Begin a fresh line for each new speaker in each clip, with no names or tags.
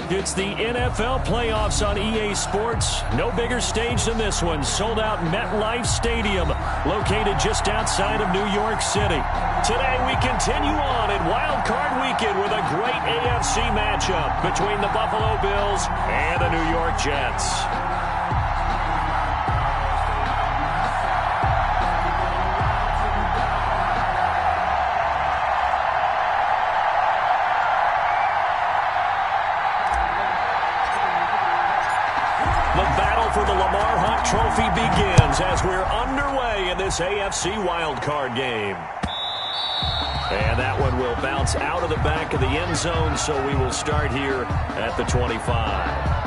It's the NFL playoffs on EA Sports. No bigger stage than this one. Sold out MetLife Stadium, located just outside of New York City. Today we continue on in Wild Card Weekend with a great AFC matchup between the Buffalo Bills and the New York Jets. Trophy begins as we're underway in this AFC wildcard game. And that one will bounce out of the back of the end zone, so we will start here at the 25.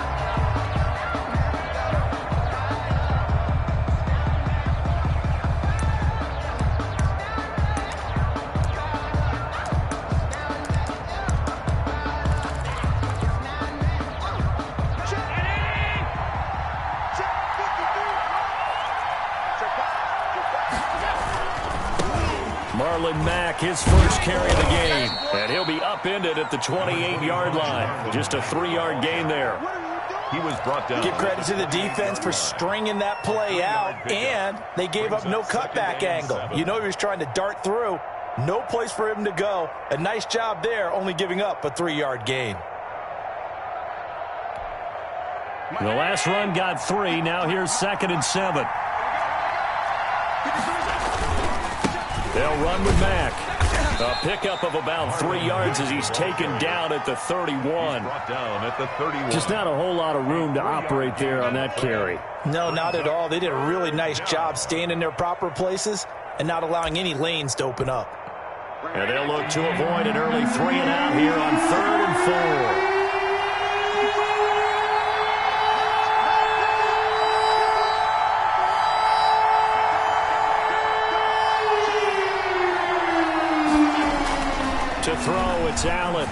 Marlon Mack, his first carry of the game, and he'll be upended at the 28-yard line. Just a 3-yard gain there.
He was brought down.
Give credit to the defense for stringing that play out, and they gave up no cutback angle. You know he was trying to dart through. No place for him to go. A nice job there, only giving up a 3-yard gain.
The last run got 3. Now here's 2nd and 7. They'll run with Mack. A pickup of about 3 yards as he's taken down at the 31. Just not a whole lot of room to operate there on that carry.
No, not at all. They did a really nice job staying in their proper places and not allowing any lanes to open up.
And they'll look to avoid an early 3-and-out here on 3rd and 4. To throw, it's Allen.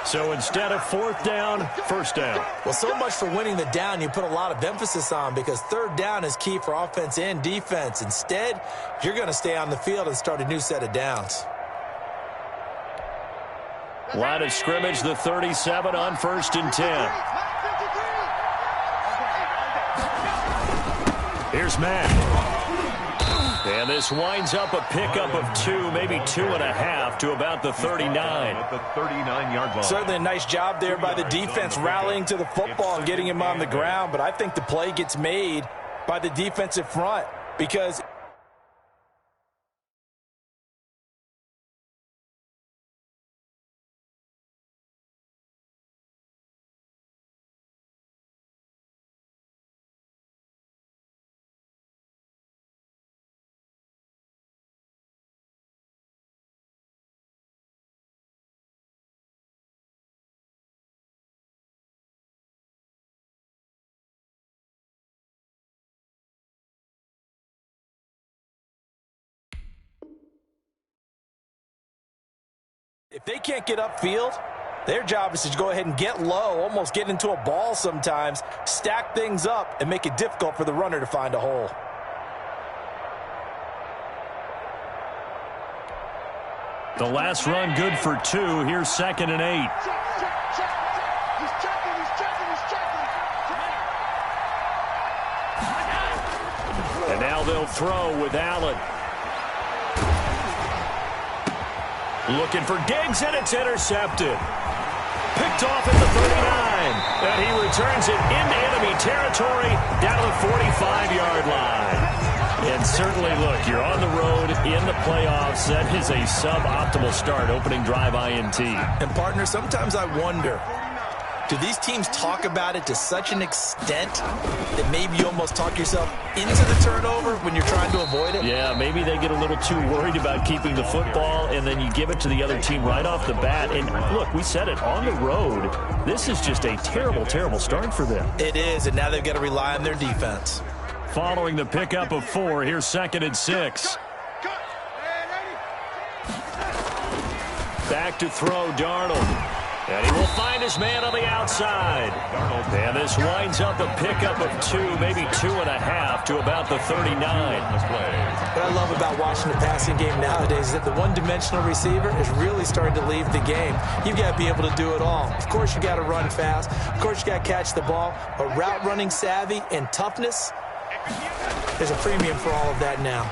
So instead of 4th down, 1st down.
Well, so much for winning the down you put a lot of emphasis on, because 3rd down is key for offense and defense. Instead, you're going to stay on the field and start a new set of downs.
Line of scrimmage, the 37 on 1st and 10. Here's Mack. And this winds up a pickup of 2, maybe 2.5 to about the 39.
At the 39-yard line.
Certainly a nice job there by the defense rallying to the football and getting him on the ground. But I think the play gets made by the defensive front, because if they can't get upfield, their job is to go ahead and get low, almost get into a ball sometimes, stack things up, and make it difficult for the runner to find a hole.
The last run good for 2. Here's 2nd and 8. And now they'll throw with Allen. Looking for Diggs, and it's intercepted. Picked off at the 39. And he returns it into enemy territory down to the 45-yard line. And certainly, look, you're on the road in the playoffs. That is a suboptimal start, opening drive INT.
And, partner, sometimes I wonder, do these teams talk about it to such an extent that maybe you almost talk yourself into the turnover when you're trying to avoid it?
Yeah, maybe they get a little too worried about keeping the football, and then you give it to the other team right off the bat. And, look, we said it, on the road, this is just a terrible, terrible start for them.
It is, and now they've got to rely on their defense.
Following the pickup of 4, here's 2nd and 6. Back to throw, Darnold. And he will find his man on the outside. And this winds up a pickup of 2, maybe 2.5 to about the 39.
What I love about watching the passing game nowadays is that the one-dimensional receiver is really starting to leave the game. You've got to be able to do it all. Of course, you got to run fast. Of course, you got to catch the ball. But route running savvy and toughness, there's a premium for all of that now.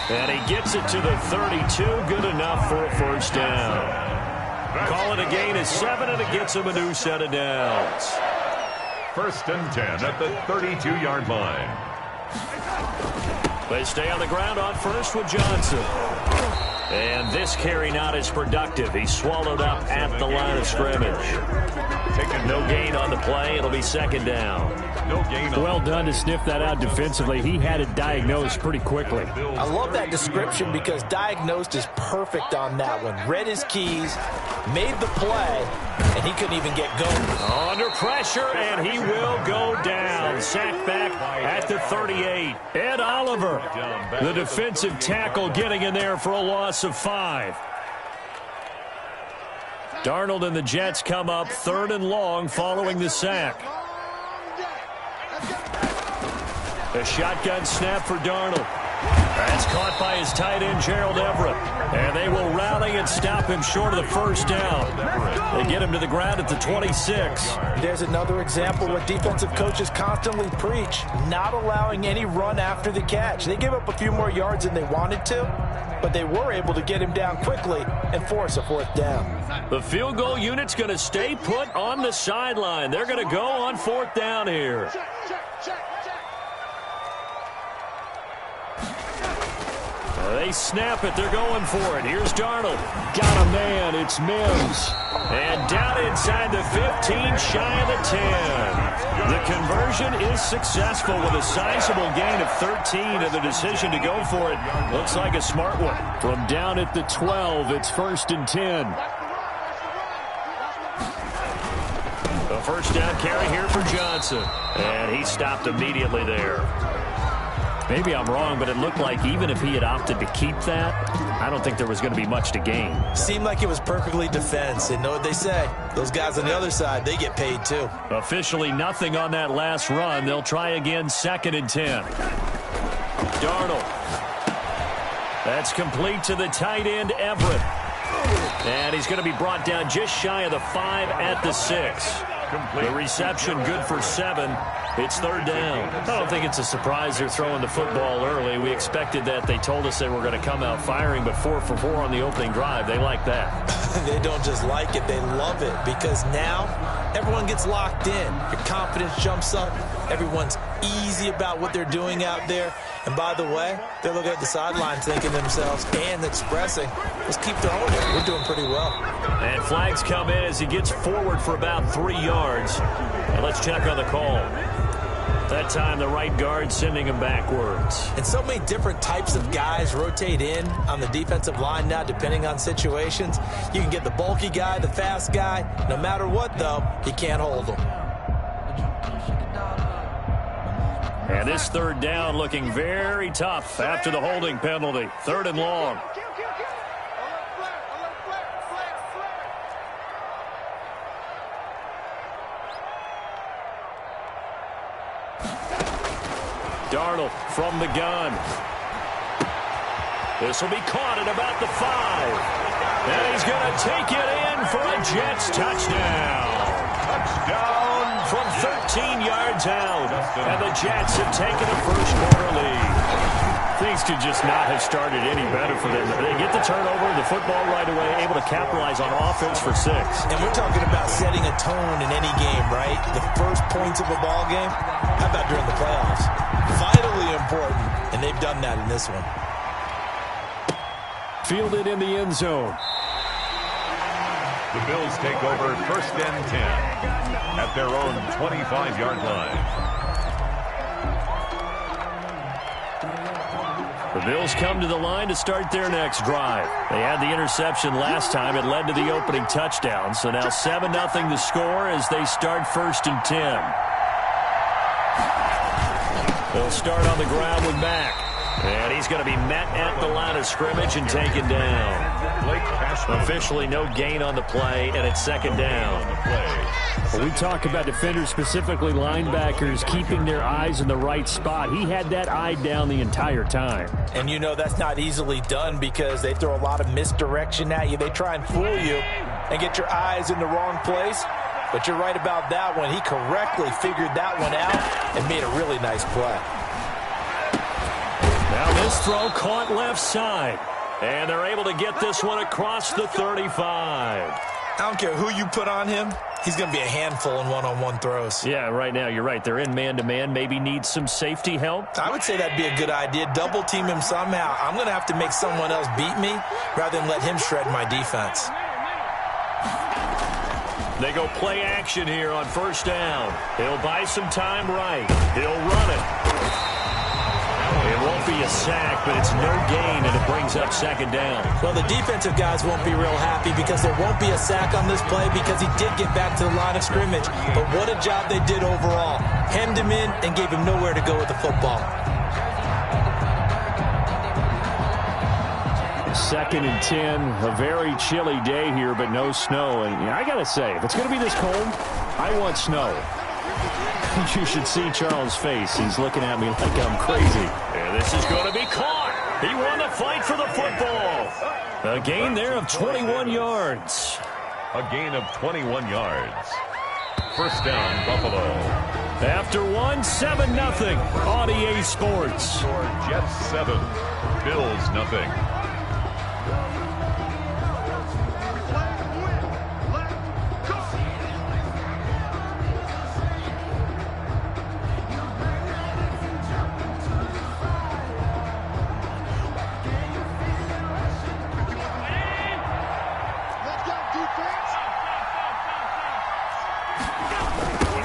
And he gets it to the 32. Good enough for a first down. Call it a gain of 7, and it gets him a new set of downs.
1st and 10 at the 32-yard line.
They stay on the ground on first with Johnson. And this carry not as productive. He's swallowed up at the line of scrimmage. No gain on the play. It'll be 2nd down.
No gain.
Well done to sniff that out defensively. He had it diagnosed pretty quickly.
I love that description because diagnosed is perfect on that one. Read his keys, made the play, and he couldn't even get going.
Under pressure, and he will go down. Sacked back at the 38. Ed Oliver, the defensive tackle, getting in there for a loss of 5. Darnold and the Jets come up 3rd and long following the sack. A shotgun snap for Darnold. That's caught by his tight end, Gerald Everett. And they will rally and stop him short of the first down. They get him to the ground at the 26.
There's another example what defensive coaches constantly preach, not allowing any run after the catch. They gave up a few more yards than they wanted to, but they were able to get him down quickly and force a 4th down.
The field goal unit's going to stay put on the sideline. They're going to go on 4th down here. They snap it. They're going for it. Here's Darnold.
Got a man. It's Mims.
And down inside the 15, shy of the 10. The conversion is successful with a sizable gain of 13, and the decision to go for it looks like a smart one.
From down at the 12, it's 1st and 10.
A first down carry here for Johnson. And he stopped immediately there.
Maybe I'm wrong, but it looked like even if he had opted to keep that, I don't think there was going to be much to gain.
Seemed like it was perfectly defense. And know what they say? Those guys on the other side, they get paid too.
Officially nothing on that last run. They'll try again 2nd and 10. Darnold. That's complete to the tight end, Everett. And he's going to be brought down just shy of the 5 at the 6. The reception good for 7. It's 3rd down.
I don't think it's a surprise they're throwing the football early. We expected that. They told us they were going to come out firing, but 4 for 4 on the opening drive. They like that.
They don't just like it, they love it, because now everyone gets locked in. Your confidence jumps up. Everyone's easy about what they're doing out there. And by the way, they're looking at the sideline thinking to themselves and expressing, let's keep throwing it. We're doing pretty well.
And flags come in as he gets forward for about 3 yards. And let's check on the call. That time, the right guard sending him backwards.
And so many different types of guys rotate in on the defensive line now, depending on situations. You can get the bulky guy, the fast guy. No matter what, though, you can't hold them.
And this 3rd down looking very tough after the holding penalty. 3rd and long. Darnold from the gun. This will be caught at about the 5. And he's going to take it in for a Jets touchdown. Touchdown from 13 yards out. And the Jets have taken a first quarter lead.
Things could just not have started any better for them. They get the turnover, the football right away, able to capitalize on offense for 6.
And we're talking about setting a tone in any game, right? The first points of a ball game. How about during the playoffs? Vitally important, and they've done that in this one.
Fielded in the end zone.
The Bills take over 1st and 10 at their own 25-yard line.
The Bills come to the line to start their next drive. They had the interception last time. It led to the opening touchdown. So now 7-0 the score as they start 1st and 10. They'll start on the ground with Mack. And he's going to be met at the line of scrimmage and taken down.
Blake
Officially no gain on the play, and it's second down.
Well, we talk about defenders, specifically linebackers, keeping their eyes in the right spot. He had that eye down the entire time.
And you know that's not easily done because they throw a lot of misdirection at you. They try and fool you and get your eyes in the wrong place. But you're right about that one. He correctly figured that one out and made a really nice play.
Now this throw caught left side. And they're able to get this one across the 35.
I don't care who you put on him. He's going to be a handful in one-on-one throws.
Yeah, right now, you're right. They're in man-to-man. Maybe need some safety help.
I would say that'd be a good idea. Double team him somehow. I'm going to have to make someone else beat me rather than let him shred my defense.
They go play action here on first down. He'll buy some time right. He'll run it. It won't be a sack, but it's no gain, and it brings up second down.
Well, the defensive guys won't be real happy because there won't be a sack on this play because he did get back to the line of scrimmage. But what a job they did overall. Hemmed him in and gave him nowhere to go with the football.
Second and 10, a very chilly day here, but no snow. And I got to say, if it's going to be this cold, I want snow. You should see Charles' face. He's looking at me like I'm crazy.
And this is going to be caught. He won the fight for the football. A gain there of 21 yards.
A gain of 21 yards. First down, Buffalo.
After 7-0 on EA Sports.
Jets 7, Bills nothing.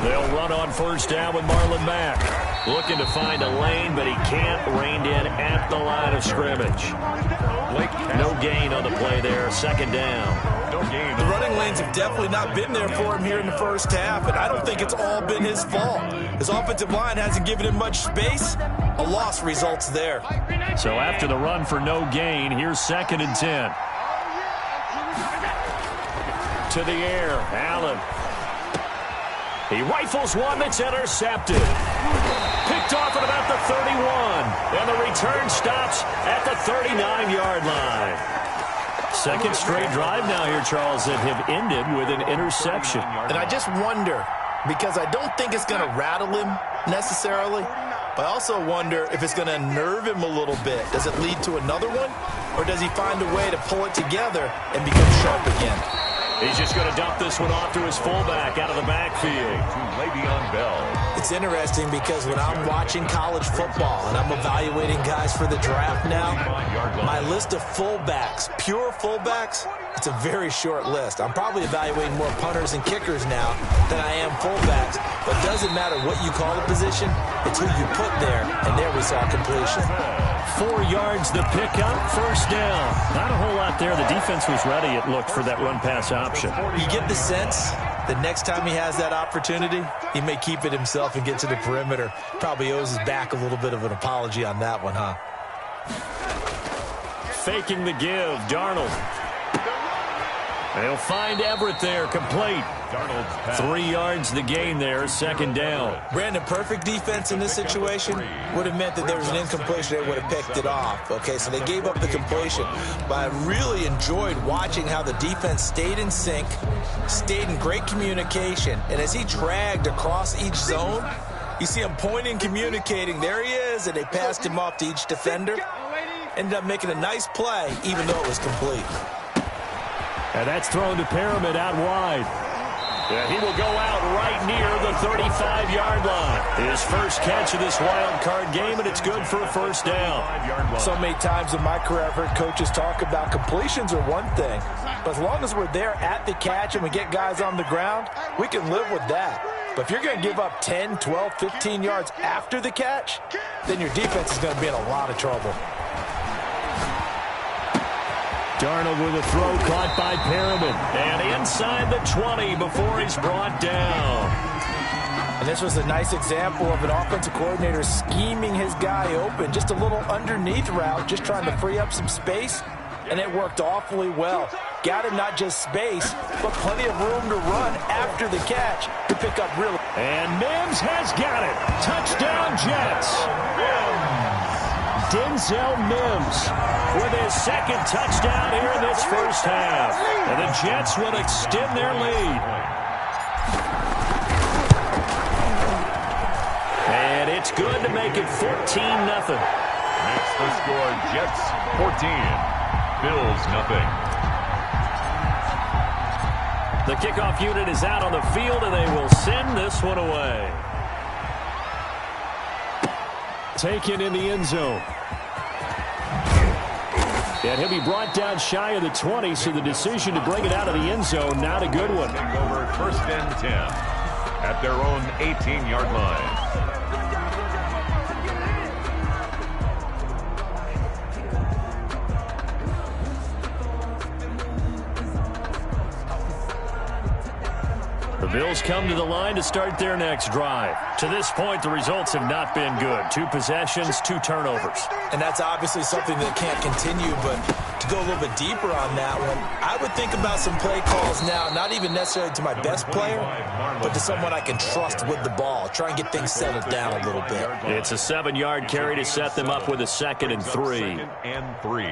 They'll run on first down with Marlon Mack. Looking to find a lane, but he can't. Reined in at the line of scrimmage. No gain on the play there. Second down.
No gain.
The running lanes have definitely not been there for him here in the first half, and I don't think it's all been his fault. His offensive line hasn't given him much space. A loss results there.
So after the run for no gain, here's second and 10. To the air, Allen. He rifles one that's intercepted. Picked off at about the 31. And the return stops at the 39-yard line. Second straight drive now here, Charles, that have ended with an interception.
And I just wonder, because I don't think it's going to rattle him necessarily, but I also wonder if it's going to unnerve him a little bit. Does it lead to another one? Or does he find a way to pull it together and become sharp again?
He's just going to dump this one off to his fullback out of the backfield.
To Le'Veon Bell.
It's interesting because when I'm watching college football and I'm evaluating guys for the draft now, my list of fullbacks, pure fullbacks, it's a very short list. I'm probably evaluating more punters and kickers now than I am fullbacks. But it doesn't matter what you call the position, it's who you put there, and there we saw completion.
4 yards the pickup, first down. Not a whole lot there. The defense was ready, it looked, for that run-pass option.
You get the sense that next time he has that opportunity, he may keep it himself and get to the perimeter. Probably owes his back a little bit of an apology on that one, huh?
Faking the give, Darnold. They'll find Everett there, complete. 3 yards the gain there, second down.
Brandon, perfect defense in this situation would have meant that there was an incompletion. They would have picked it off. Okay, so they gave up the completion. But I really enjoyed watching how the defense stayed in sync, stayed in great communication, and as he dragged across each zone, you see him pointing, communicating. There he is, and they passed him off to each defender. Ended up making a nice play, even though it was complete.
And that's thrown to Pyramid out wide. Yeah, he will go out right near the 35-yard line. His first catch of this wild card game, and it's good for a first down.
So many times in my career, I've heard coaches talk about completions are one thing. But as long as we're there at the catch and we get guys on the ground, we can live with that. But if you're going to give up 10, 12, 15 yards after the catch, then your defense is going to be in a lot of trouble.
Darnold with a throw caught by Pyramid. And inside the 20 before he's brought down.
And this was a nice example of an offensive coordinator scheming his guy open. Just a little underneath route, just trying to free up some space. and it worked awfully well. Got him not just space, but plenty of room to run after the catch to pick up really.
And Mims has got it. Touchdown, Jets. Denzel Mims
with his second touchdown here in this first half. And the Jets will extend their lead. And it's good to make it 14-0.
Makes the score Jets 14, Bills nothing.
The kickoff unit is out on the field, and they will send this one away.
Taken in the end zone. And he'll be brought down shy of the 20, so the decision to bring it out of the end zone, not a good one.
Over first and 10 at their own 18-yard line.
The Bills come to the line to start their next drive. To this point, the results have not been good. 2 possessions, 2 turnovers.
And that's obviously something that can't continue, but to go a little bit deeper on that one, I would think about some play calls now, not even necessarily to my best player, but to someone I can trust with the ball. Try and get things settled down a little bit.
It's a 7-yard carry to set them up with a 2nd and 3.
2nd and 3.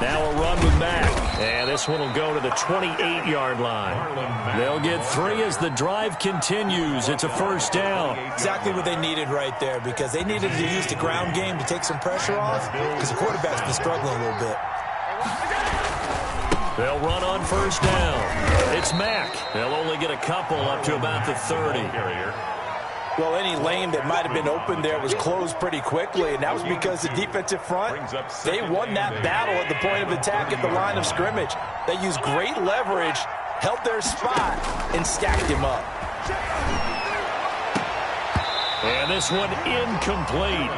Now a run with Mack. And this one will go to the 28-yard line. They'll get 3 as the drive continues. It's a first down.
Exactly what they needed right there, because they needed to use the ground game to take some pressure off, because the quarterback's been struggling a little bit.
They'll run on first down. It's Mack. They'll only get a couple up to about the 30.
Well, any lane that might have been open there was closed pretty quickly, and that was because the defensive front, they won that battle at the point of attack at the line of scrimmage. They used great leverage, held their spot, and stacked him up.
And this one incomplete.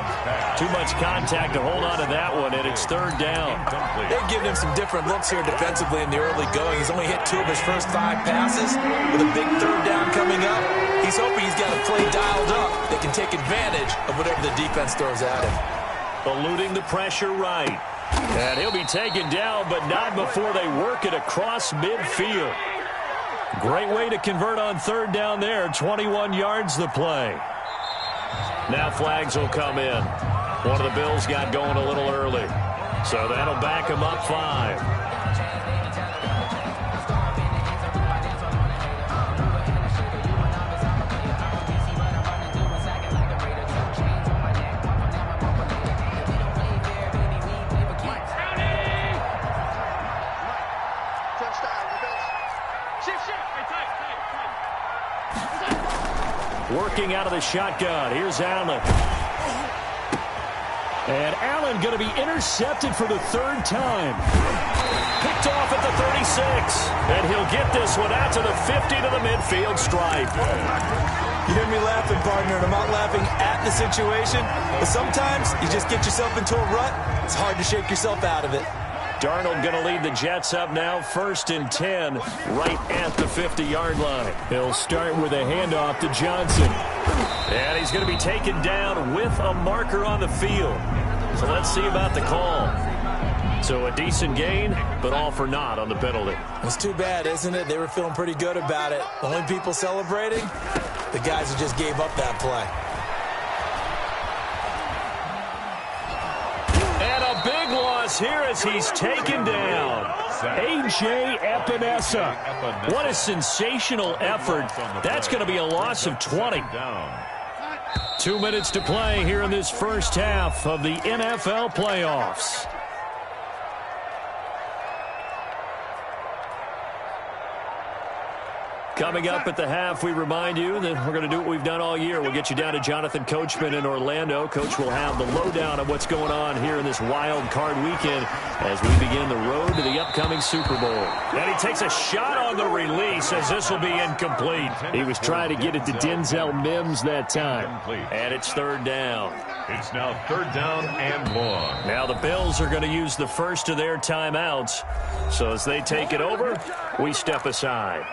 Too much contact to hold on to that one, and it's 3rd down.
They've given him some different looks here defensively in the early going. He's only hit 2 of his first 5 passes. With a big 3rd down coming up, he's hoping he's got a play dialed up that can take advantage of whatever the defense throws at him.
Eluding the pressure right. And he'll be taken down, but not before they work it across midfield. Great way to convert on 3rd down there. 21 yards the play. Now flags will come in. One of the Bills got going a little early, so that'll back them up 5. Working out of the shotgun. Here's Allen.
And Allen going to be intercepted for the 3rd time.
Picked off at the 36. And he'll get this one out to the 50 to the midfield stripe.
You hear me laughing, partner, and I'm not laughing at the situation, but sometimes you just get yourself into a rut. It's hard to shake yourself out of it.
Darnold going to lead the Jets up now, 1st and 10, right at the 50-yard line.
He'll start with a handoff to Johnson.
And he's going to be taken down with a marker on the field. So let's see about the call. So a decent gain, but all for naught on the penalty.
It's too bad, isn't it? They were feeling pretty good about it. The only people celebrating, the guys who just gave up that play.
Here as he's taken down.
A.J. Epinesa.
What a sensational effort. That's going to be a loss of 20.
2 minutes to play here in this first half of the NFL playoffs.
Coming up at the half, we remind you that we're going to do what we've done all year. We'll get you down to Jonathan Coachman in Orlando. Coach will have the lowdown of what's going on here in this wild card weekend as we begin the road to the upcoming Super Bowl. And he takes a shot on the release as this will be incomplete.
He was trying to get it to Denzel Mims that time.
And it's 3rd down.
It's now 3rd down and long.
Now the Bills are going to use the first of their timeouts. So as they take it over, we step aside.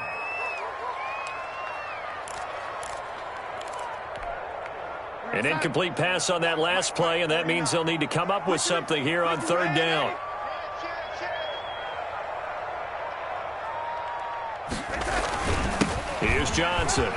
An incomplete pass on that last play, and that means they'll need to come up with something here on third down. Here's Johnson.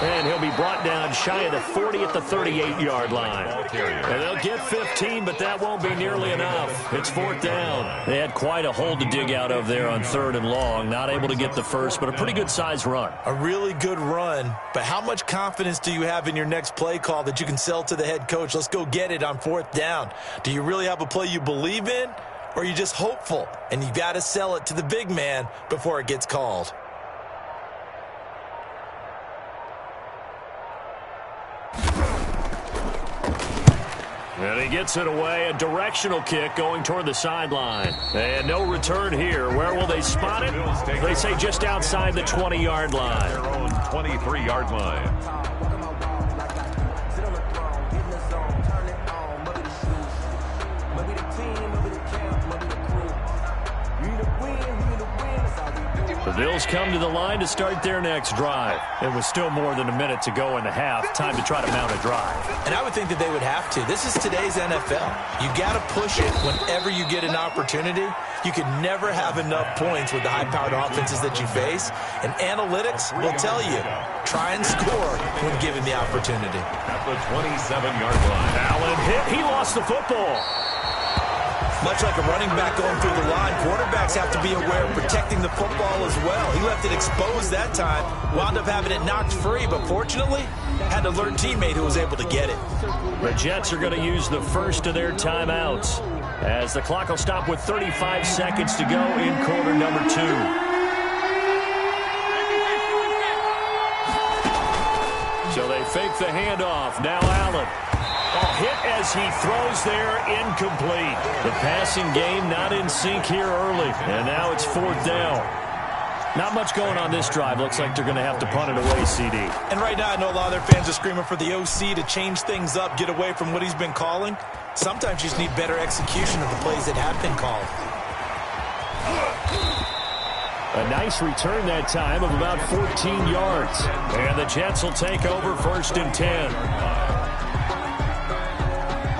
And he'll be brought down shy of the 40 at the 38-yard line. And they'll get 15, but that won't be nearly enough. It's fourth down. They had quite a hole to dig out of there on third and long. Not able to get the first, but a pretty good-sized run.
A really good run, but how much confidence do you have in your next play call that you can sell to the head coach? Let's go get it on fourth down. Do you really have a play you believe in, or are you just hopeful? And you got to sell it to the big man before it gets called.
And he gets it away, a directional kick going toward the sideline. And no return here. Where will they spot it? They say just outside the 20-yard line.
Their own 23-yard line.
The Bills come to the line to start their next drive. It was still more than a minute to go in the half. Time to try to mount a drive.
And I would think that they would have to. This is today's NFL. You got to push it whenever you get an opportunity. You can never have enough points with the high-powered offenses that you face. And analytics will tell you, try and score when given the opportunity.
At the 27-yard line.
Allen hit. He lost the football.
Much like a running back going through the line, quarterbacks have to be aware of protecting the football as well. He left it exposed that time, wound up having it knocked free, but fortunately, had an alert teammate who was able to get it.
The Jets are going to use the first of their timeouts as the clock will stop with 35 seconds to go in quarter number 2. So they fake the handoff. Now Allen. Hit as he throws there, incomplete. The passing game not in sync here early, and now it's fourth down. Not much going on this drive. Looks like they're going to have to punt it away, CD.
And right now, I know a lot of their fans are screaming for the OC to change things up, get away from what he's been calling. Sometimes you just need better execution of the plays that have been called.
A nice return that time of about 14 yards. And the Jets will take over first and 10.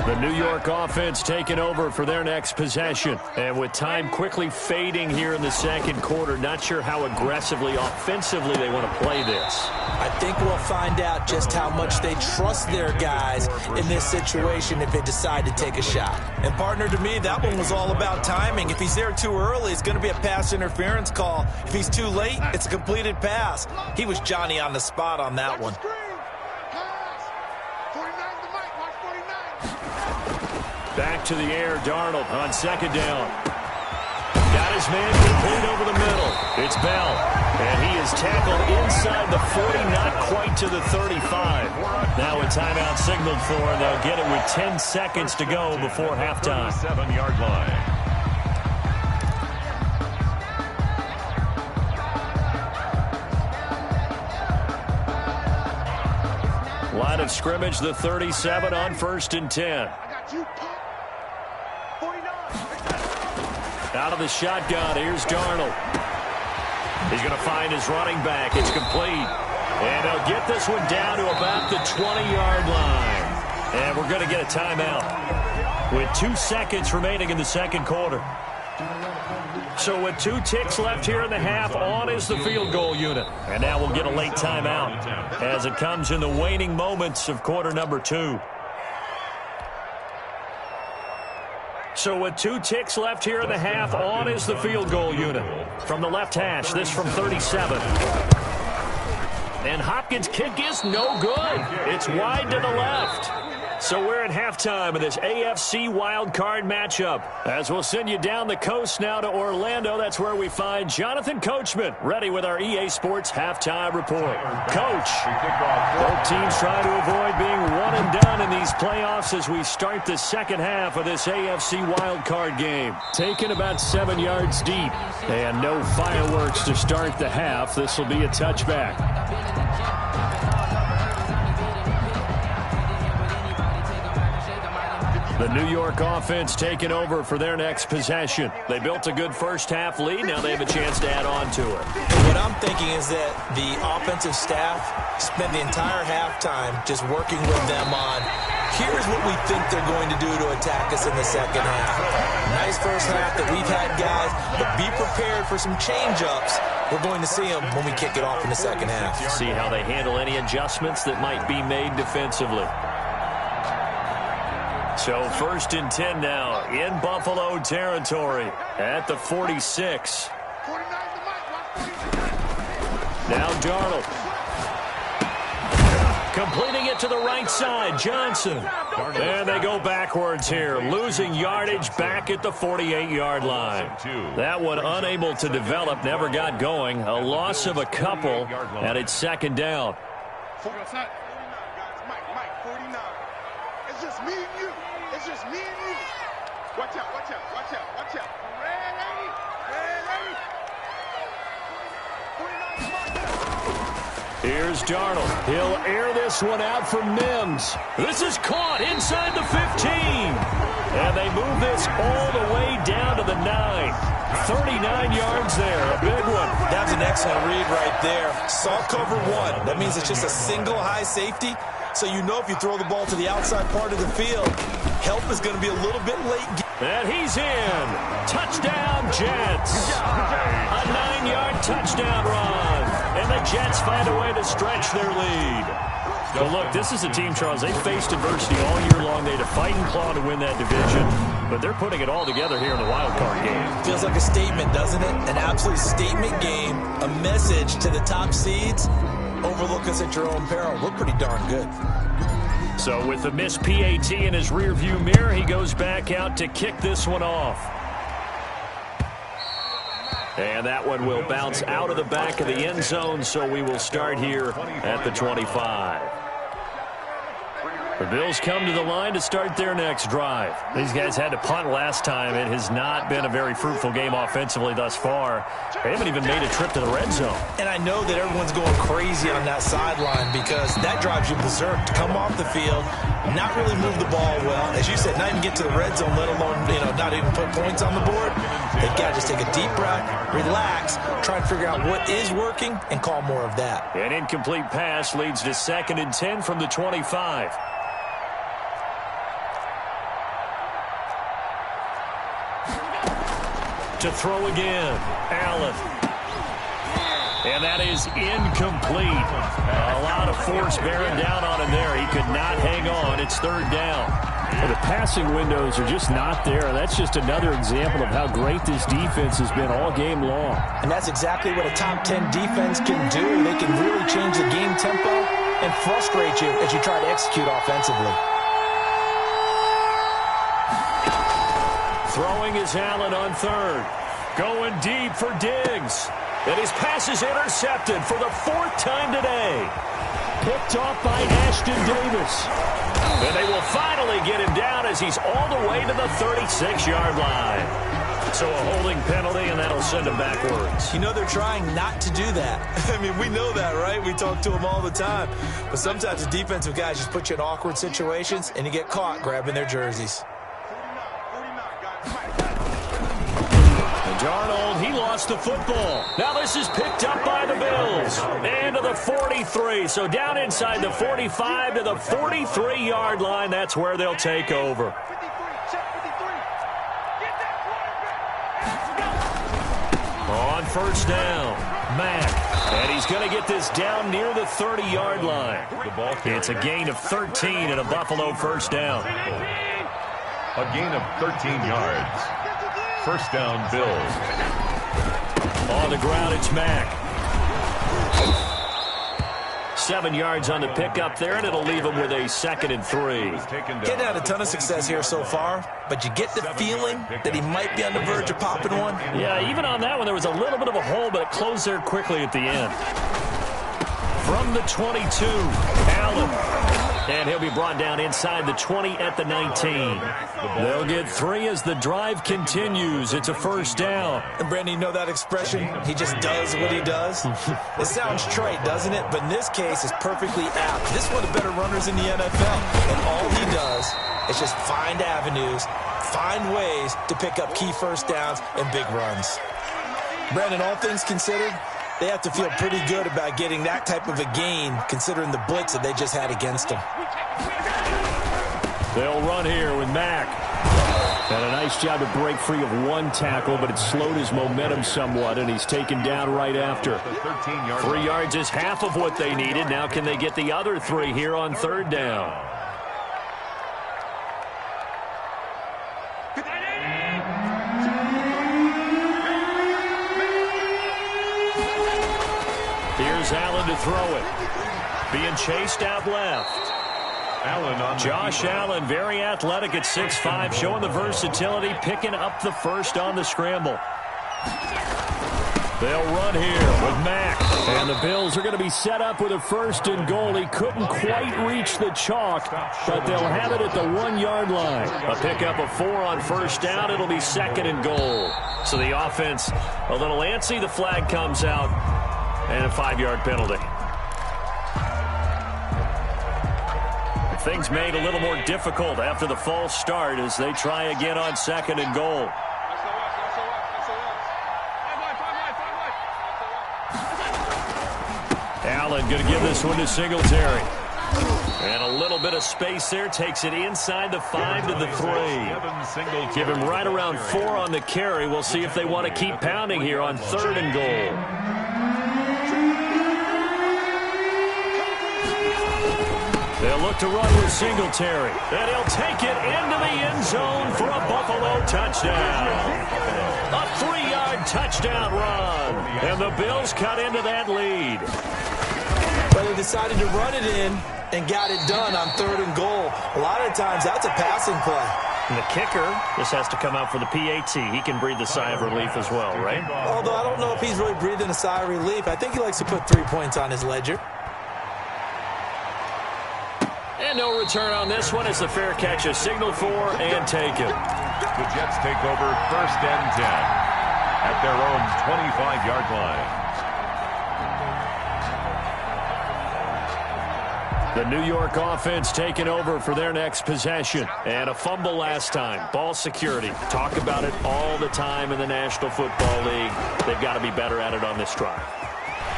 The New York offense taking over for their next possession. And with time quickly fading here in the second quarter, not sure how aggressively, offensively they want to play this.
I think we'll find out just how much they trust their guys in this situation if they decide to take a shot. And, partner, to me, that one was all about timing. If he's there too early, it's going to be a pass interference call. If he's too late, it's a completed pass. He was Johnny on the spot on that one.
Back to the air, Darnold on second down. Got his man complete over the middle. It's Bell, and he is tackled inside the 40, not quite to the 35. Now a timeout signaled for, and they'll get it with 10 seconds to go before halftime.
7-yard line.
Line of scrimmage, the 37 on first and 10. Out of the shotgun, here's Darnold. He's going to find his running back. It's complete. And they'll get this one down to about the 20-yard line. And we're going to get a timeout with 2 seconds remaining in the second quarter. So with 2 ticks left here in the half, on is the field goal unit. And now we'll get a late timeout as it comes in the waning moments of quarter number 2. So with 2 ticks left here in the half, on is the field goal unit. From the left hash, this from 37. And Hopkins' kick is no good. It's wide to the left. So we're at halftime of this AFC wildcard matchup. As we'll send you down the coast now to Orlando, that's where we find Jonathan Coachman, ready with our EA Sports halftime report. Coach, both teams trying to avoid being one and done in these playoffs as we start the second half of this AFC wildcard game. Taken about 7 yards deep, and no fireworks to start the half. This will be a touchback. The New York offense taking over for their next possession. They built a good first-half lead. Now they have a chance to add on to it.
What I'm thinking is that the offensive staff spent the entire halftime just working with them on, here's what we think they're going to do to attack us in the second half. Nice first half that we've had, guys, but be prepared for some change-ups. We're going to see them when we kick it off in the second half.
See how they handle any adjustments that might be made defensively. So 1st and 10 now in Buffalo territory at the 46. Now Darnold. Completing it to the right side, Johnson. And they go backwards here, losing yardage back at the 48-yard line. That one unable to develop, never got going. A loss of a couple, and it's 2nd down.
Mike, 49. It's just me and you. It's just me and you. Watch out, watch out, watch out, watch out. Ready? Ready? 49.
Here's Darnold. He'll air this one out for Mims. This is caught inside the 15. And they move this all the way down to the 9. 39 yards there, a big one.
That's an excellent read right there. Saw cover 1. That means it's just a single high safety. So you know if you throw the ball to the outside part of the field, help is going to be a little bit late.
And he's in. Touchdown, Jets. A 9-yard touchdown run. And the Jets find a way to stretch their lead. But look, this is a team, Charles, they faced adversity all year long. They had to fight and claw to win that division. But they're putting it all together here in the wild card game.
Feels like a statement, doesn't it? An absolute statement game. A message to the top seeds. Overlook us at your own peril. We're pretty darn good.
So with the missed PAT in his rearview mirror, he goes back out to kick this one off. And that one will bounce out of the back of the end zone, so we will start here at the 25. The Bills come to the line to start their next drive. These guys had to punt last time. It has not been a very fruitful game offensively thus far. They haven't even made a trip to the red zone.
And I know that everyone's going crazy on that sideline because that drives you berserk to come off the field, not really move the ball well. As you said, not even get to the red zone, let alone, not even put points on the board. They've got to just take a deep breath, relax, try and figure out what is working, and call more of that.
An incomplete pass leads to 2nd and 10 from the 25. To throw again, Allen. And that is incomplete. A lot of force bearing down on him there. He could not hang on. It's 3rd down.
Well, the passing windows are just not there. That's just another example of how great this defense has been all game long.
And that's exactly what a top 10 defense can do. They can really change the game tempo and frustrate you as you try to execute offensively.
Throwing is Allen on 3rd. Going deep for Diggs. And his pass is intercepted for the 4th time today.
Picked off by Ashton Davis.
And they will finally get him down as he's all the way to the 36-yard line. So a holding penalty, and that'll send him backwards.
You know they're trying not to do that. I mean, we know that, right? We talk to them all the time. But sometimes the defensive guys just put you in awkward situations, and you get caught grabbing their jerseys.
Darnold, he lost the football. Now this is picked up by the Bills. And to the 43. So down inside the 45 to the 43-yard line. That's where they'll take over. On 1st down, Mack. And he's going to get this down near the 30-yard line. It's a gain of 13 and a Buffalo 1st down.
A gain of 13 yards. 1st down, Bills.
On the ground, it's Mack. 7 yards on the pickup there, and it'll leave him with a 2nd and 3.
Getting had a ton of success here so far, but you get the feeling that he might be on the verge of popping one.
Yeah, even on that one, there was a little bit of a hole, but it closed there quickly at the end. From the 22, Allen. And he'll be brought down inside the 20 at the 19. They'll get 3 as the drive continues. It's a 1st down.
And Brandon, you know that expression? He just does what he does. It sounds trite, doesn't it? But in this case, it's perfectly apt. This is one of the better runners in the NFL. And all he does It's just find avenues, find ways to pick up key first downs and big runs. Brandon, all things considered, they have to feel pretty good about getting that type of a gain considering the blitz that they just had against them.
They'll run here with Mack. And a nice job to break free of one tackle, but it slowed his momentum somewhat, and he's taken down right after.
3 yards is half of what they needed. Now can they get the other 3 here on third down? Here's Allen to throw it. Being chased out left. Josh Allen, very athletic at 6'5", showing the versatility, picking up the first on the scramble. They'll run here with Mack.
And the Bills are going to be set up with a 1st and goal. He couldn't quite reach the chalk, but they'll have it at the 1-yard line.
A pickup of 4 on first down. It'll be 2nd and goal. So the offense a little antsy. The flag comes out, and a 5-yard penalty. Things made a little more difficult after the false start as they try again on 2nd and goal. Allen going to give this one to Singletary. And a little bit of space there. Takes it inside the 5 to the 3. Give him right around 4 on the carry. We'll see if they want to keep pounding here on 3rd and goal. They'll look to run with Singletary. And he'll take it into the end zone for a Buffalo touchdown. A 3-yard touchdown run. And the Bills cut into that lead.
But they decided to run it in and got it done on 3rd and goal. A lot of times that's a passing play.
And the kicker just has to come out for the PAT. He can breathe a sigh of relief as well, right?
Although I don't know if he's really breathing a sigh of relief. I think he likes to put 3 points on his ledger.
And no return on this one. It's a fair catch, a signal for, and taken.
The Jets take over 1st and 10 at their own 25-yard line.
The New York offense taking over for their next possession. And a fumble last time. Ball security. Talk about it all the time in the National Football League. They've got to be better at it on this drive.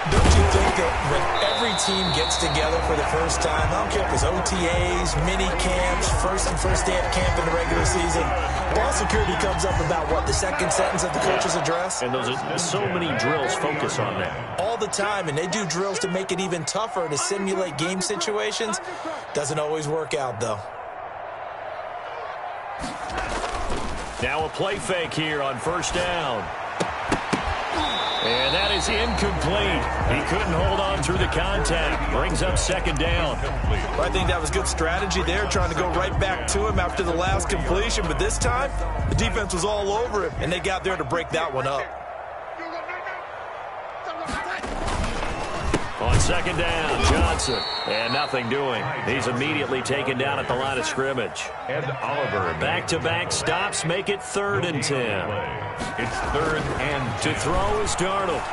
Don't you think that when every team gets together for the first time, I don't care if it's OTAs, mini camps, first day of camp in the regular season, ball security comes up about, what, the 2nd sentence of the coach's address?
And those are so many drills focus on that.
All the time, and they do drills to make it even tougher to simulate game situations. Doesn't always work out, though.
Now a play fake here on 1st down. And that is incomplete. He couldn't hold on through the contact. Brings up 2nd down.
Well, I think that was good strategy there, trying to go right back to him after the last completion. But this time, the defense was all over him, and they got there to break that one up.
On 2nd down, Johnson. And nothing doing. He's immediately taken down at the line of scrimmage.
Ed Oliver.
Back-to-back stops make it 3rd and 10.
It's 3rd and
to throw is Darnold.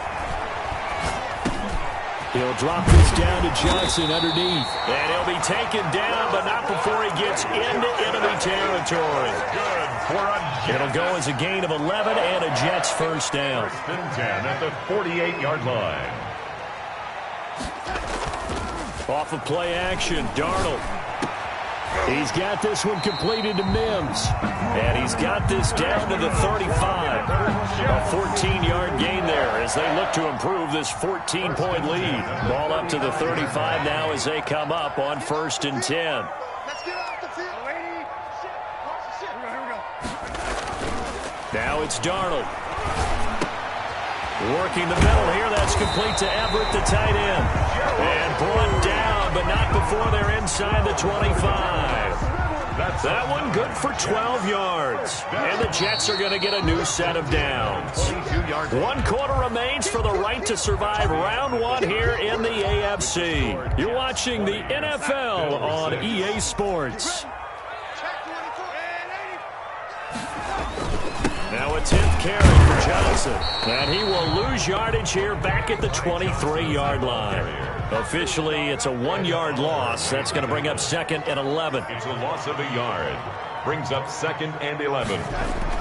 He'll drop this down to Johnson underneath.
And he'll be taken down, but not before he gets into enemy territory.
good for a Jet.
It'll go as a gain of 11 and a Jets 1st down.
1st and 10 at the 48-yard line.
Off of play action, Darnold.
He's got this one completed to Mims.
And he's got this down to the 35. A 14-yard gain there as they look to improve this 14-point lead. Ball up to the 35 now as they come up on 1st and 10.
Let's get off the field. Watch the shit. Here we go.
Now it's Darnold. Working the middle here. That's complete to Everett, the tight end. And brought down, but not before they're inside the 25. That one good for 12 yards. And the Jets are going to get a new set of downs. 1 quarter remains for the right to survive round 1 here in the AFC. You're watching the NFL on EA Sports.
Check 24.
Now a 10th carry for Johnson. And he will lose yardage here back at the 23-yard line. Officially, it's a 1-yard loss. That's going to bring up 2nd and 11.
It's a loss of a yard. Brings up 2nd and 11.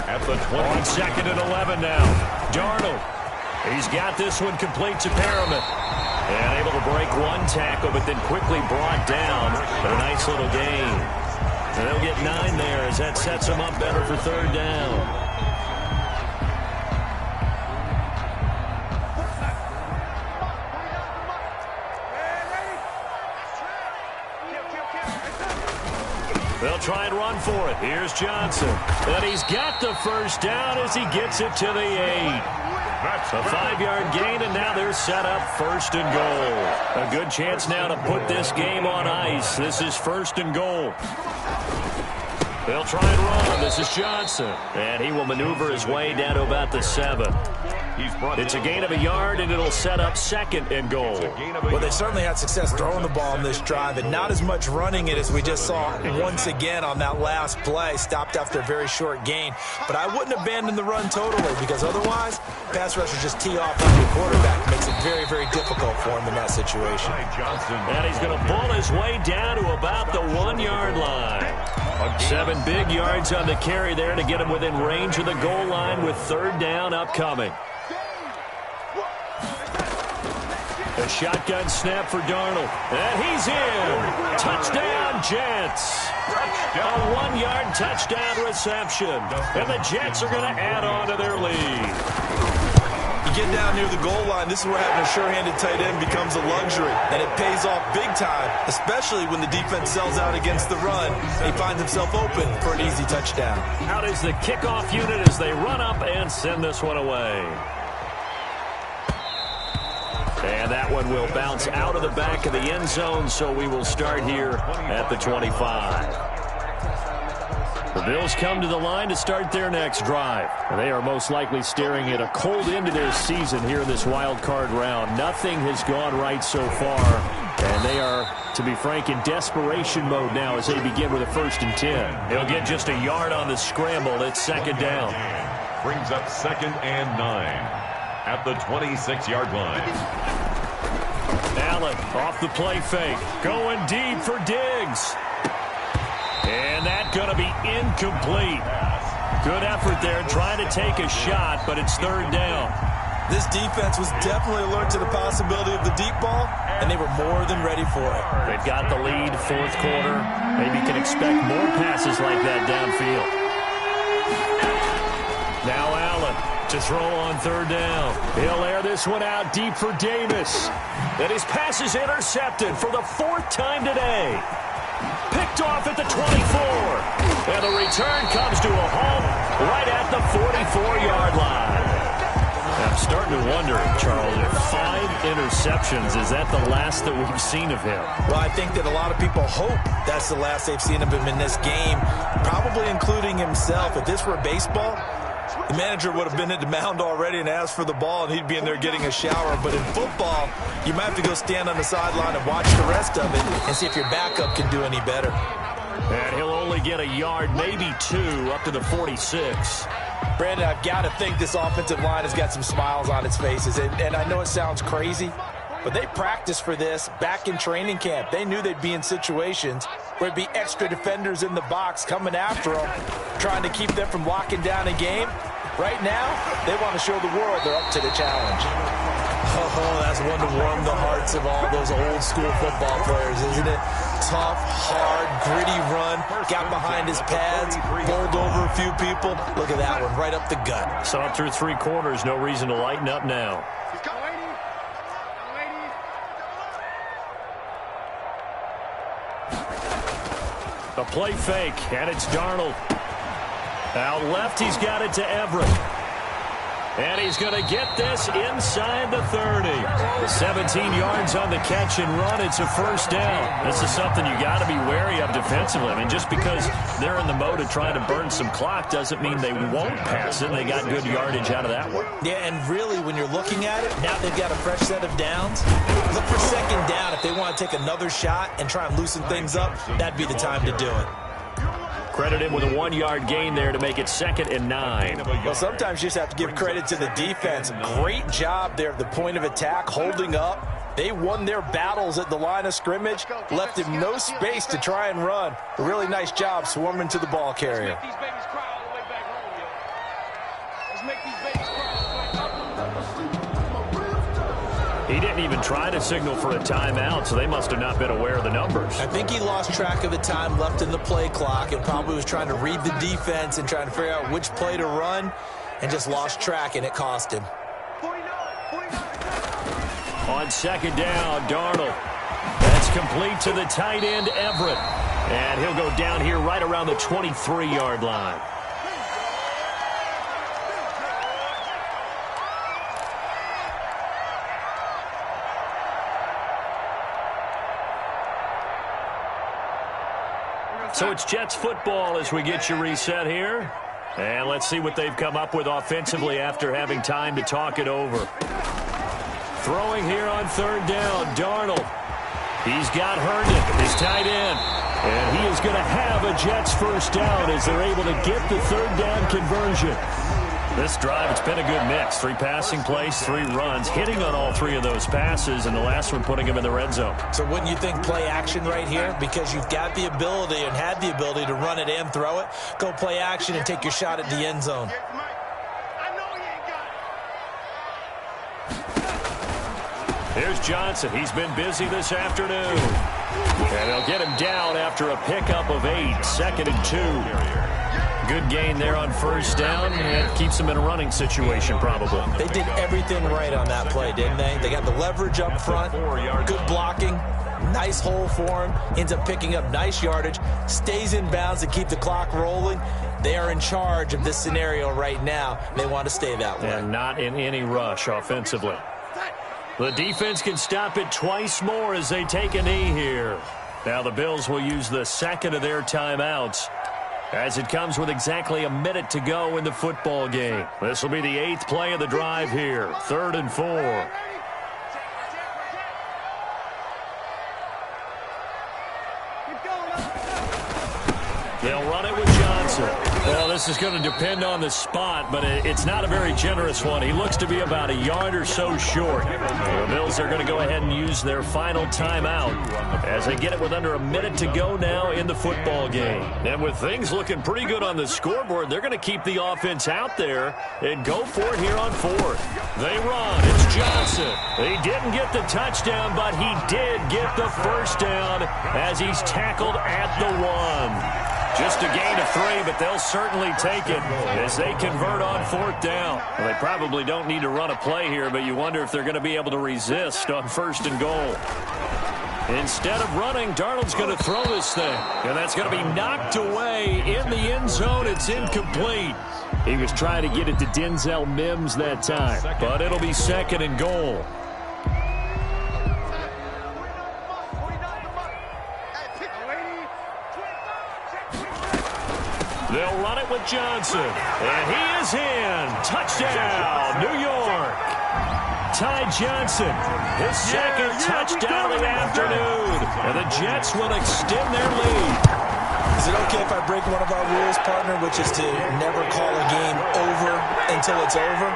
At the 20.
On 2nd and 11 now. Darnold. He's got this one complete to Perriman. And able to break one tackle, but then quickly brought down. A nice little gain. And they'll get 9 there as that sets them up better for 3rd down. They'll try and run for it. Here's Johnson. And he's got the first down as he gets it to the 8. That's a 5-yard gain, and now they're set up 1st and goal. A good chance now to put this game on ice. This is 1st and goal. They'll try and run. This is Johnson. And he will maneuver his way down to about the 7. It's a gain of a yard, and it'll set up 2nd and goal.
Well, they certainly had success throwing the ball in this drive, and not as much running it as we just saw once again on that last play. Stopped after a very short gain. But I wouldn't abandon the run totally, because otherwise, pass rushers just tee off on your quarterback. Makes it very, very difficult for him in that situation.
And he's going to pull his way down to about the 1-yard line. 7 big yards on the carry there to get him within range of the goal line with 3rd down upcoming. A shotgun snap for Darnold. And he's in. Touchdown, Jets. A 1-yard touchdown reception. And the Jets are going to add on to their lead.
You get down near the goal line, this is where having a sure-handed tight end becomes a luxury. And it pays off big time, especially when the defense sells out against the run. And he finds himself open for an easy touchdown.
Out is the kickoff unit as they run up and send this one away. And that one will bounce out of the back of the end zone, so we will start here at the 25. The Bills come to the line to start their next drive. They are most likely staring at a cold end to their season here in this wild card round. Nothing has gone right so far, and they are, to be frank, in desperation mode now as they begin with a 1st and 10. They'll get just a yard on the scramble. It's 2nd down.
Brings up 2nd and 9. At the 26-yard line.
Allen off the play fake. Going deep for Diggs. And that's going to be incomplete. Good effort there trying to take a shot, but it's 3rd down.
This defense was definitely alert to the possibility of the deep ball, and they were more than ready for it.
They've got the lead, 4th quarter. Maybe you can expect more passes like that downfield. Now Allen to throw on 3rd down. He'll air this one out deep for Davis. And his pass is intercepted for the 4th time today. Picked off at the 24. And the return comes to a halt right at the 44-yard line. I'm starting to wonder, Charles, if 5 interceptions, is that the last that we've seen of him?
Well, I think that a lot of people hope that's the last they've seen of him in this game, probably including himself. If this were baseball, the manager would have been at the mound already and asked for the ball, and he'd be in there getting a shower. But in football, you might have to go stand on the sideline and watch the rest of it and see if your backup can do any better.
And he'll only get a yard, maybe 2, up to the 46.
Brandon, I've got to think this offensive line has got some smiles on its faces. And I know it sounds crazy, but they practiced for this back in training camp. They knew they'd be in situations where there'd be extra defenders in the box coming after them, trying to keep them from locking down a game. Right now, they want to show the world they're up to the challenge. Oh, that's one to warm the hearts of all those old school football players, isn't it? Tough, hard, gritty run, got behind his pads, bowled over a few people. Look at that one, right up the gut.
So up through 3 quarters, no reason to lighten up now. A play fake, and it's Darnold. Out left, he's got it to Everett. And he's going to get this inside the 30. 17 yards on the catch and run. It's a 1st down. This is something you got to be wary of defensively. I mean, just because they're in the mode of trying to burn some clock doesn't mean they won't pass it. They got good yardage out of that one.
Yeah, and really, when you're looking at it, now they've got a fresh set of downs. Look for 2nd down. If they want to take another shot and try and loosen things up, that'd be the time to do it.
Credit him with a 1-yard gain there to make it 2nd and 9.
Well, sometimes you just have to give credit to the defense. Great job there at the point of attack, holding up. They won their battles at the line of scrimmage, left him no space to try and run. A really nice job swarming to the ball carrier.
He didn't even try to signal for a timeout, so they must have not been aware of the numbers.
I think he lost track of the time left in the play clock and probably was trying to read the defense and trying to figure out which play to run and just lost track, and it cost him.
On 2nd down, Darnold. That's complete to the tight end, Everett. And he'll go down here right around the 23-yard line. So it's Jets football as we get you reset here. And let's see what they've come up with offensively after having time to talk it over. Throwing here on 3rd down, Darnold. He's got Herndon, his tight end. And he is going to have a Jets first down as they're able to get the 3rd down conversion. This drive, it's been a good mix. 3 passing plays, 3 runs, hitting on all 3 of those passes, and the last one putting him in the red zone.
So wouldn't you think play action right here? Because you've got the ability and had the ability to run it and throw it. Go play action and take your shot at the end zone.
Here's Johnson. He's been busy this afternoon. And they'll get him down after a pickup of 8, 2nd and 2. Good gain there on 1st down, and it keeps them in a running situation probably.
They did everything right on that play, didn't they? They got the leverage up front, good blocking, nice hole for him, ends up picking up nice yardage, stays in bounds to keep the clock rolling. They are in charge of this scenario right now. They want to stay that way.
And not in any rush offensively. The defense can stop it twice more as they take a knee here. Now the Bills will use the 2nd of their timeouts, as it comes with exactly a minute to go in the football game. This will be the 8th play of the drive here. 3rd and 4. They'll run it with Johnson. Well, this is going to depend on the spot, but it's not a very generous one. He looks to be about a yard or so short. The Bills are going to go ahead and use their final timeout as they get it with under a minute to go now in the football game. And with things looking pretty good on the scoreboard, they're going to keep the offense out there and go for it here on 4th. They run. It's Johnson. He didn't get the touchdown, but he did get the first down as he's tackled at the 1. Just a gain of 3, but they'll certainly take it as they convert on 4th down. Well, they probably don't need to run a play here, but you wonder if they're going to be able to resist on 1st and goal. Instead of running, Darnold's going to throw this thing, and that's going to be knocked away in the end zone. It's incomplete. He was trying to get it to Denzel Mims that time, but it'll be 2nd and goal. They'll run it with Johnson. And he is in. Touchdown, New York. Ty Johnson, his second touchdown of the afternoon. And the Jets will extend their lead.
Is it okay if I break one of our rules, partner, which is to never call a game over until it's over?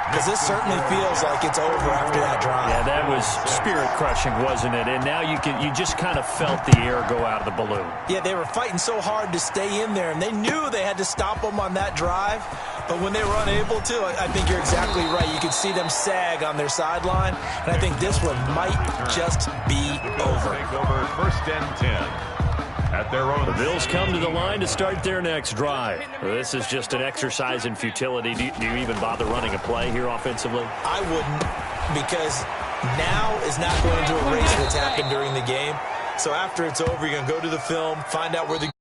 Because this certainly feels like it's over after that drive.
Yeah, that was spirit-crushing, wasn't it? And now you just kind of felt the air go out of the balloon.
Yeah, they were fighting so hard to stay in there, and they knew they had to stop them on that drive. But when they were unable to, I think you're exactly right. You could see them sag on their sideline, and I think this one might just be over.
1st and 10. At their own.
The Bills come to the line to start their next drive. This is just an exercise in futility. Do you even bother running a play here offensively?
I wouldn't, because now is not going to erase what's happened during the game. So after it's over, you're going to go to the film, find out where the